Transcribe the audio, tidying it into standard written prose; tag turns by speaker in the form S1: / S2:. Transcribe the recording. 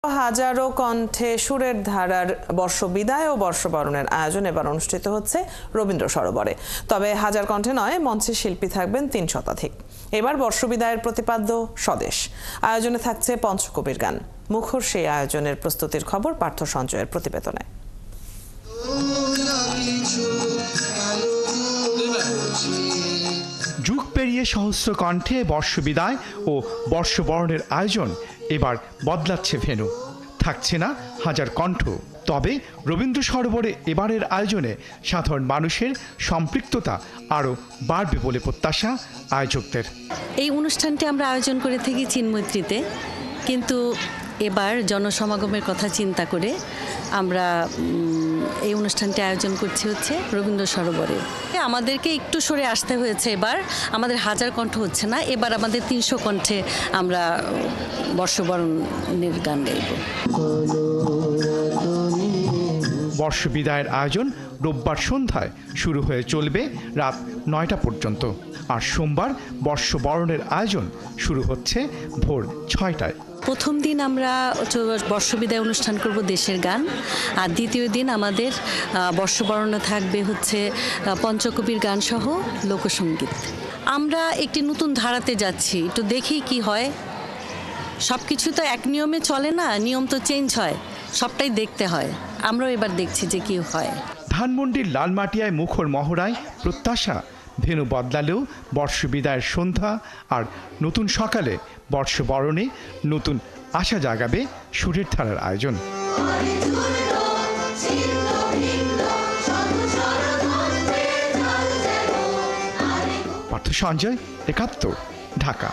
S1: হাজারো কণ্ঠে সুরের ধারার বর্ষবিদায় ও বর্ষবরণের আয়োজন এবার অনুষ্ঠিত হচ্ছে রবীন্দ্র সরোবরে। তবে হাজার কণ্ঠে নয়, মঞ্চে শিল্পী থাকবেন ৩ শতাধিক। এবার বর্ষবিদায়ের প্রতিপাদ্য স্বদেশ। আয়োজনে থাকছে পঞ্চকবির গান। মুখর সেই আয়োজনের প্রস্তুতির খবর পার্থ সঞ্জয়ের প্রতিবেদনে।
S2: যুগ পেরিয়ে সহস্র কণ্ঠে বর্ষবিদায় ও বর্ষবরণের আয়োজন এবার বদলাচ্ছে ভেন্যু। থাকছে না হাজার কণ্ঠ, তবে রবীন্দ্র সরোবরে এবারের আয়োজনে সাধারণ মানুষের সম্পৃক্ততা আরও বাড়বে বলে প্রত্যাশা আয়োজকদের।
S3: এই অনুষ্ঠানটি আমরা আয়োজন করে থাকি চিন্মৈত্রীতে, কিন্তু এবার জনসমাগমের কথা চিন্তা করে আমরা এই অনুষ্ঠানটি আয়োজন করছি হচ্ছে রবীন্দ্র সরোবরে। আমাদেরকে একটু সরে আসতে হয়েছে, এবার আমাদের হাজার কণ্ঠ হচ্ছে না, এবার আমাদের ৩০০ কণ্ঠে আমরা বর্ষবরণের গান গাইব।
S2: বর্ষবিদায়ের আয়োজন রোববার সন্ধ্যায় শুরু হয়ে চলবে রাত ৯টা পর্যন্ত, আর সোমবার বর্ষবরণের আয়োজন শুরু হচ্ছে ভোর 6টায়।
S3: প্রথম দিন আমরা বর্ষবিদায় অনুষ্ঠান করব দেশের গান, আর দ্বিতীয় দিন আমাদের বর্ষবরণে থাকবে হচ্ছে পঞ্চকবির গান সহ লোকসঙ্গীত। আমরা একটি নতুন ধারাতে যাচ্ছি, একটু দেখি কি হয়। সব কিছু তো এক নিয়মে চলে না, নিয়ম তো চেঞ্জ হয়, সবটাই দেখতে হয়। আমরাও এবার দেখছি যে কি হয়।
S2: ধানমন্ডির লালমাটিয়ায় মুখর মহড়ায় প্রত্যাশা ভেন্যু বদলালেও বর্ষবিদায়ের সন্ধ্যা আর নতুন সকালে বর্ষবরণে নতুন আশা জাগাবে সুরের ধারার আয়োজন। পার্থ সঞ্জয়, ৭১, ঢাকা।